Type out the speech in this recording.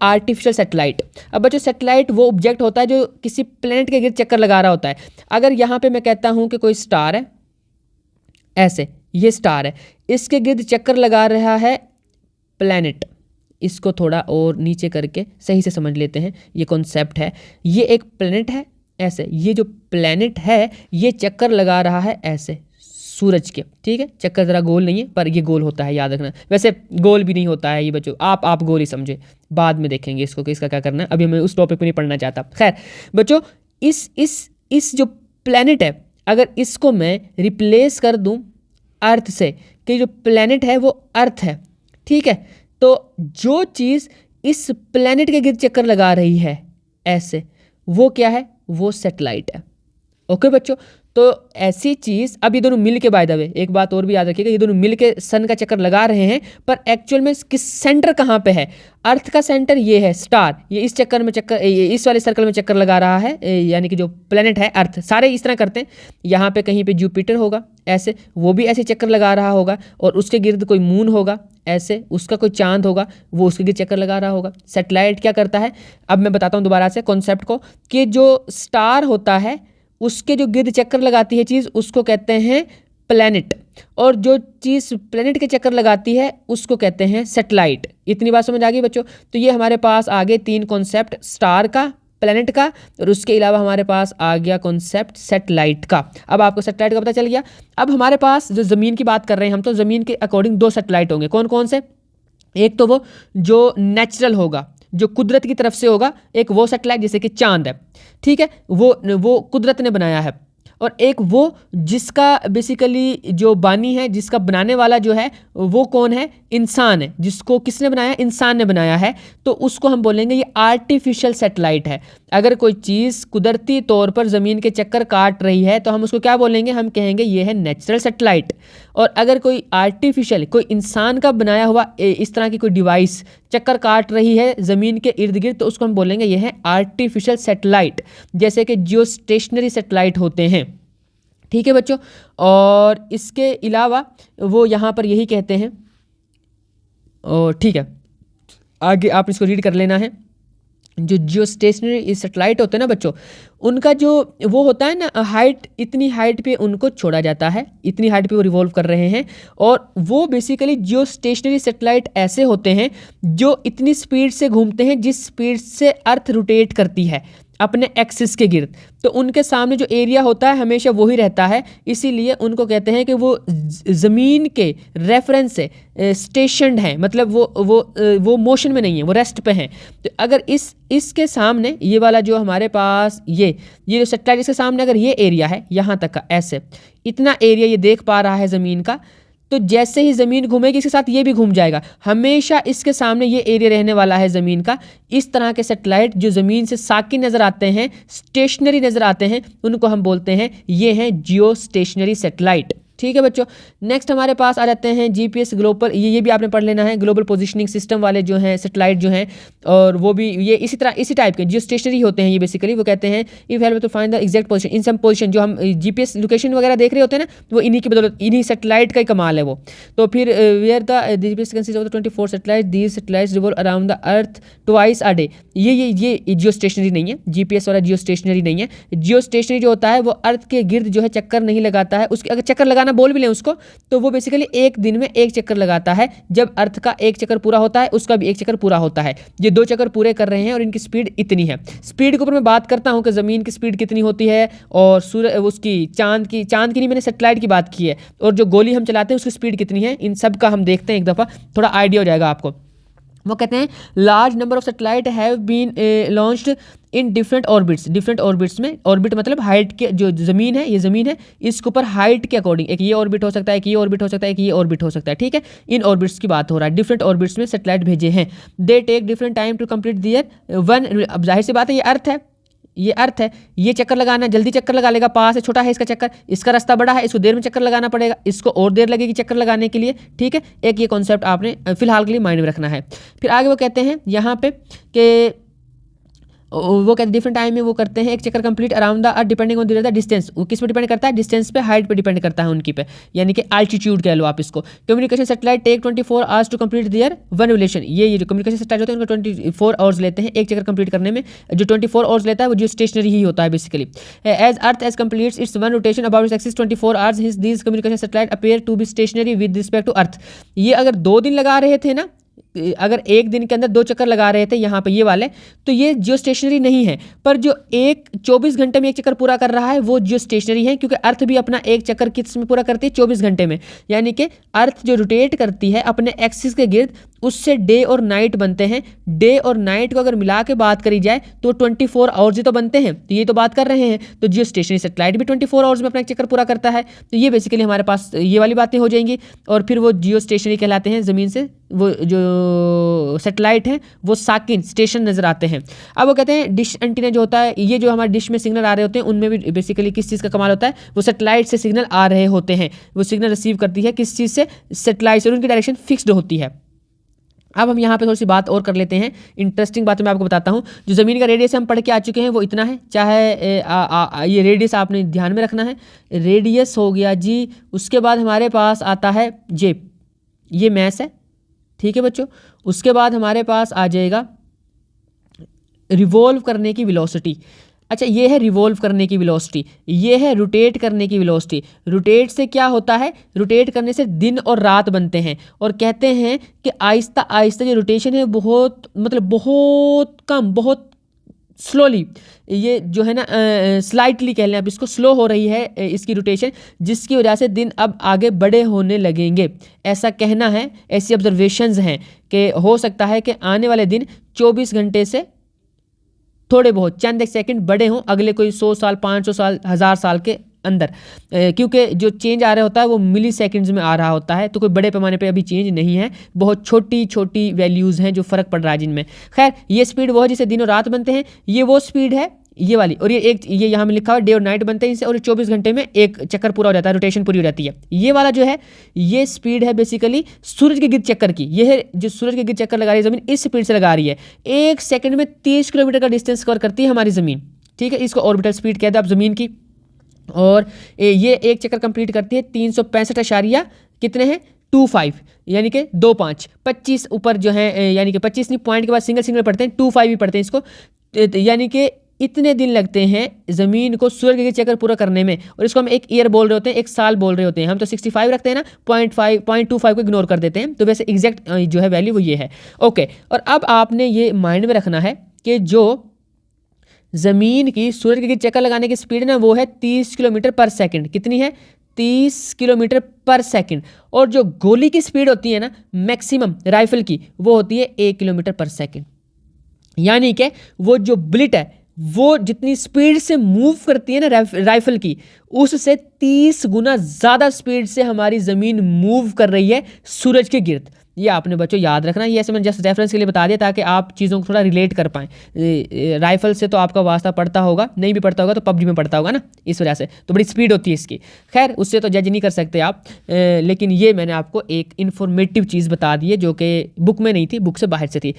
Artificial satellite. अब बच्चों satellite वो ऑब्जेक्ट होता है जो किसी प्लेनेट के गिर्द चक्कर लगा रहा होता है। अगर यहाँ पे मैं कहता हूँ कि कोई स्टार है, ऐसे ये स्टार है, इसके गिर्द चक्कर लगा रहा है प्लेनेट। इसको थोड़ा और नीचे करके सही से समझ लेते हैं, ये कॉन्सेप्ट है। ये एक प्लेनेट है ऐसे, ये जो प्लेनेट है ये चक्कर लगा रहा है ऐसे सूरज के, ठीक है। चक्कर ज़रा गोल नहीं है पर ये गोल होता है, याद रखना। वैसे गोल भी नहीं होता है ये बच्चों, आप गोल ही समझे, बाद में देखेंगे इसको कि इसका क्या करना है। अभी मैं उस टॉपिक पे नहीं पढ़ना चाहता। खैर बच्चों, इस जो प्लेनेट है, अगर इसको मैं रिप्लेस कर दूं अर्थ से, कि जो प्लेनेट है वो अर्थ है, ठीक है, तो जो चीज़ इस प्लेनेट के गिर्द चक्कर लगा रही है ऐसे, वो क्या है? वो सैटेलाइट है। ओके बच्चों, तो ऐसी चीज़, अब ये दोनों मिल के, बाय द वे एक बात और भी याद रखिएगा, ये दोनों मिल के सन का चक्कर लगा रहे हैं, पर एक्चुअल में किस सेंटर कहाँ पे है? अर्थ का सेंटर ये है स्टार, ये इस चक्कर में चक्कर, इस वाले सर्कल में चक्कर लगा रहा है, यानी कि जो प्लेनेट है अर्थ, सारे इस तरह करते हैं। यहाँ पे कहीं पे जुपिटर होगा ऐसे, वो भी ऐसे चक्कर लगा रहा होगा, और उसके गिर्द कोई मून होगा ऐसे, उसका कोई चांद होगा, वो उसके गिर्द चक्कर लगा रहा होगा। सैटेलाइट क्या करता है? अब मैं बताता हूँ दोबारा से कॉन्सेप्ट को, कि जो स्टार होता है उसके जो गिर्द चक्कर लगाती है चीज़, उसको कहते हैं प्लैनेट, और जो चीज़ प्लैनेट के चक्कर लगाती है उसको कहते हैं सैटेलाइट। इतनी बात समझ आ गई बच्चों? तो ये हमारे पास आगे 3 कॉन्सेप्ट, स्टार का, प्लैनेट का, और उसके अलावा हमारे पास आ गया कॉन्सेप्ट सैटेलाइट का। अब आपको सैटेलाइट का पता चल गया। अब हमारे पास जो ज़मीन की बात कर रहे हैं हम, तो ज़मीन के अकॉर्डिंग 2 सैटेलाइट होंगे। कौन कौन से? एक तो वो जो नेचुरल होगा, जो कुदरत की तरफ से होगा, एक वो सैटेलाइट जैसे कि चांद है, ठीक है, वो कुदरत ने बनाया है। और एक वो जिसका बेसिकली जो बानी है, जिसका बनाने वाला जो है वो कौन है? इंसान है। जिसको किसने बनाया? इंसान ने बनाया है। तो उसको हम बोलेंगे ये आर्टिफिशियल सैटेलाइट है। अगर कोई चीज़ कुदरती तौर पर ज़मीन के चक्कर काट रही है तो हम उसको क्या बोलेंगे? हम कहेंगे ये है नेचुरल सैटेलाइट। और अगर कोई आर्टिफिशियल, कोई इंसान का बनाया हुआ इस तरह की कोई डिवाइस चक्कर काट रही है ज़मीन के इर्द गिर्द, तो उसको हम बोलेंगे ये है आर्टिफिशियल सैटेलाइट, जैसे कि जियो स्टेशनरी सैटेलाइट होते हैं, ठीक है बच्चों। और इसके अलावा वो यहाँ पर यही कहते हैं, और ठीक है, आगे आप इसको रीड कर लेना है। जो जियो स्टेशनरी सैटेलाइट होते हैं ना बच्चों, उनका जो वो होता है ना हाइट, इतनी हाइट पे उनको छोड़ा जाता है, इतनी हाइट पे वो रिवॉल्व कर रहे हैं। और वो बेसिकली जियो स्टेशनरी सैटेलाइट ऐसे होते हैं जो इतनी स्पीड से घूमते हैं जिस स्पीड से अर्थ रोटेट करती है अपने एक्सिस के गिर्द। तो उनके सामने जो एरिया होता है हमेशा वही रहता है, इसीलिए उनको कहते हैं कि वो ज़मीन के रेफरेंस से स्टेशनड हैं, मतलब वो मोशन में नहीं है, वो रेस्ट पे हैं। तो अगर इसके सामने ये वाला जो हमारे पास ये जो सैटेलाइट, इसके सामने अगर ये एरिया है यहाँ तक का, ऐसे इतना एरिया ये देख पा रहा है ज़मीन का, तो जैसे ही ज़मीन घूमेगी इसके साथ ये भी घूम जाएगा। हमेशा इसके सामने ये एरिया रहने वाला है ज़मीन का। इस तरह के सैटेलाइट जो ज़मीन से साकिन नज़र आते हैं, स्टेशनरी नज़र आते हैं, उनको हम बोलते हैं ये हैं जियो स्टेशनरी सैटेलाइट, ठीक है बच्चों। नेक्स्ट हमारे पास आ जाते हैं जीपीएस ग्लोबल, ये भी आपने पढ़ लेना है, ग्लोबल पोजीशनिंग सिस्टम वाले जो हैं सैटेलाइट जो हैं, और वो भी ये इसी तरह इसी टाइप के जियो स्टेशनरी होते हैं। ये बेसिकली वो कहते हैं if help to find the exact position in some position, जो हम जीपीएस लोकेशन वगैरह देख रहे होते हैं ना, तो वो इन्हीं की बदौलत, इन्हीं सैटेलाइट का ही कमाल है वो। तो फिर where the GPS consist of the 24 satellite, these satellites revolve around the earth twice a day. ये जियो स्टेशनरी नहीं है, जीपीएस वाला जियो स्टेशनरी नहीं है। जियो स्टेशनरी जो होता है वो अर्थ के गिर्द जो है चक्कर नहीं लगाता है। उसके अगर चक्कर लगाना बोल भी लें उसको, तो वो बेसिकली एक दिन में एक चक्कर लगाता है। जब अर्थ का एक चक्कर पूरा होता है उसका भी एक चक्कर पूरा होता है। ये 2 चक्कर पूरे कर रहे हैं और इनकी स्पीड इतनी है। स्पीड के ऊपर मैं बात करता हूं कि ज़मीन की स्पीड कितनी होती है, और उसकी चांद की नहीं, मैंने सैटेलाइट की बात की है, और जो गोली हम चलाते हैं उसकी स्पीड कितनी है, इन सब का हम देखते हैं एक दफ़ा, थोड़ा आइडिया हो जाएगा आपको। वो कहते हैं large number of satellite have been launched in different orbits में। ऑर्बिट मतलब हाइट के, जो ज़मीन है, ये ज़मीन है, इसके ऊपर हाइट के अकॉर्डिंग एक ये ऑर्बिट हो सकता है, एक ये ऑर्बिट हो सकता है, एक ये ऑर्बिट हो सकता है, ठीक है। इन ऑर्बिट्स की बात हो रहा है, डिफरेंट ऑर्बिट्स में सैटेलाइट भेजे हैं। They take different time to complete their one. अब जाहिर सी बात है, ये अर्थ है, ये चक्कर लगाना जल्दी चक्कर लगा लेगा, पास है, छोटा है इसका चक्कर, इसका रास्ता बड़ा है, इसको देर में चक्कर लगाना पड़ेगा, इसको और देर लगेगी चक्कर लगाने के लिए, ठीक है। एक ये कॉन्सेप्ट आपने फिलहाल के लिए माइंड में रखना है। फिर आगे वो कहते हैं यहाँ पे कि वो कहते हैं डिफरेंट टाइम में वो करते हैं एक चक्कर complete around the earth depending on the distance. वो किस पे डिपेंड करता है? डिस्टेंस पे, हाइट पे डिपेंड करता है उनकी पे, यानी कि अल्टीट्यूड कह लो आप इसको। Communication satellite take 24 hours to complete their one relation. ये जो कम्युनिकेशन सैटेलाइट होते हैं उनको 24 आवर्स लेते हैं एक चक्कर कंप्लीट करने में। जो 24 आवर्स लेता है वो जो स्टेशनरी ही होता है basically. As earth as completes its one rotation about its axis 24 hours his these communication satellite appear to be stationary with respect to earth. ये अगर 2 दिन लगा रहे थे ना, अगर एक दिन के अंदर 2 चक्कर लगा रहे थे यहाँ पे ये वाले, तो ये जियो स्टेशनरी नहीं है। पर जो एक 24 घंटे में एक चक्कर पूरा कर रहा है वो जियो स्टेशनरी है, क्योंकि अर्थ भी अपना एक चक्कर किस में पूरा करती है? 24 घंटे में। यानी कि अर्थ जो रोटेट करती है अपने एक्सिस के गिर्द, उससे डे और नाइट बनते हैं। डे और नाइट को अगर मिला के बात करी जाए तो 24 आवर्स ही तो बनते हैं। तो ये तो बात कर रहे हैं, तो जियो स्टेशनरी सैटेलाइट भी 24 आवर्स में अपना एक चक्कर पूरा करता है। तो ये बेसिकली हमारे पास ये वाली बातें हो जाएंगी, और फिर वो जियो स्टेशनरी कहलाते हैं। ज़मीन से वो जो सैटेलाइट है वो साकिन स्टेशन नज़र आते हैं। अब वो कहते हैं डिश एंटीना जो होता है, ये जो हमारे डिश में सिग्नल आ रहे होते हैं उनमें भी बेसिकली किस चीज़ का कमाल होता है? वो सैटेलाइट से सिग्नल आ रहे होते हैं। वो सिग्नल रिसीव करती है किस चीज़ से? सैटेलाइट से, और उनकी डायरेक्शन फिक्स्ड होती है। अब हम यहाँ पे थोड़ी सी बात और कर लेते हैं, इंटरेस्टिंग बात मैं आपको बताता हूँ। जो ज़मीन का रेडियस हम पढ़ के आ चुके हैं वो इतना है, चाहे ये रेडियस आपने ध्यान में रखना है। रेडियस हो गया जी, उसके बाद हमारे पास आता है ये मैस है, ठीक है बच्चों। उसके बाद हमारे पास आ जाएगा रिवॉल्व करने की वेलोसिटी। अच्छा, ये है रिवॉल्व करने की वेलोसिटी, ये है रोटेट करने की वेलोसिटी। रोटेट से क्या होता है? रोटेट करने से दिन और रात बनते हैं, और कहते हैं कि आहिस्ता आहिस्ता जो रोटेशन है बहुत बहुत कम, बहुत स्लोली, ये जो है ना स्लाइटली कह लें आप इसको, स्लो हो रही है इसकी रोटेशन, जिसकी वजह से दिन अब आगे बड़े होने लगेंगे, ऐसा कहना है। ऐसी ऑब्जर्वेशंस हैं कि हो सकता है कि आने वाले दिन 24 घंटे से थोड़े बहुत चंद एक सेकंड बड़े हों अगले कोई 100 साल, 500 साल, 1000 साल के अंदर, क्योंकि जो चेंज आ रहा होता है वो मिली सेकेंड्स में आ रहा होता है। तो कोई बड़े पैमाने पे अभी चेंज नहीं है, बहुत छोटी छोटी वैल्यूज़ हैं जो फ़र्क पड़ रहा है जिनमें। खैर, ये स्पीड वो है जिसे दिन और रात बनते हैं, ये वो स्पीड है ये वाली, और ये यहाँ में लिखा हुआ डे और नाइट बनते हैं इनसे, और 24 घंटे में एक चक्कर पूरा हो जाता है, रोटेशन पूरी हो जाती है। ये वाला जो है ये स्पीड है बेसिकली सूरज के गिर्द चक्कर की। ये है जो सूरज के गिर्द चक्कर लगा रही है ज़मीन, इस स्पीड से लगा रही है। 1 सेकंड में 30 किलोमीटर का डिस्टेंस कवर करती है हमारी ज़मीन, ठीक है। इसको ऑर्बिटल स्पीड कहते हैं आप ज़मीन की। और ये एक चक्कर कंप्लीट करती है 365 कितने हैं 25, यानी कि 25 ऊपर जो है, यानी कि 25 नहीं, पॉइंट के बाद सिंगल सिंगल पढ़ते हैं, 25 भी पढ़ते हैं इसको, यानी कि इतने दिन लगते हैं ज़मीन को सूरज के चक्कर पूरा करने में। और इसको हम एक ईयर बोल रहे होते हैं, एक साल बोल रहे होते हैं। हम तो 65 रखते हैं ना, 0.25 को इग्नोर कर देते हैं। तो वैसे एग्जैक्ट जो है वैल्यू वो ये है, ओके। और अब आपने ये माइंड में रखना है कि जो ज़मीन की सूरज के चक्कर लगाने की स्पीड ना वो है 30 किलोमीटर पर सेकंड। कितनी है? 30 किलोमीटर पर सेकंड। और जो गोली की स्पीड होती है ना मैक्सिमम राइफल की, वो होती है 1 किलोमीटर पर सेकंड। यानी कि वो जो बुलेट है वो जितनी स्पीड से मूव करती है ना राइफल की, उससे 30 गुना ज़्यादा स्पीड से हमारी ज़मीन मूव कर रही है सूरज के गिर्द। ये आपने बच्चों याद रखना। ये ऐसे मैंने जस्ट रेफरेंस के लिए बता दिया ताकि आप चीज़ों को थोड़ा रिलेट कर पाएँ। राइफल से तो आपका वास्ता पड़ता होगा, नहीं भी पड़ता होगा तो पबजी में पड़ता होगा ना, इस वजह से तो बड़ी स्पीड होती है इसकी। खैर, उससे तो जज नहीं कर सकते आप, लेकिन ये मैंने आपको एक इन्फॉर्मेटिव चीज़ बता दी है जो कि बुक में नहीं थी, बुक से बाहर से थी।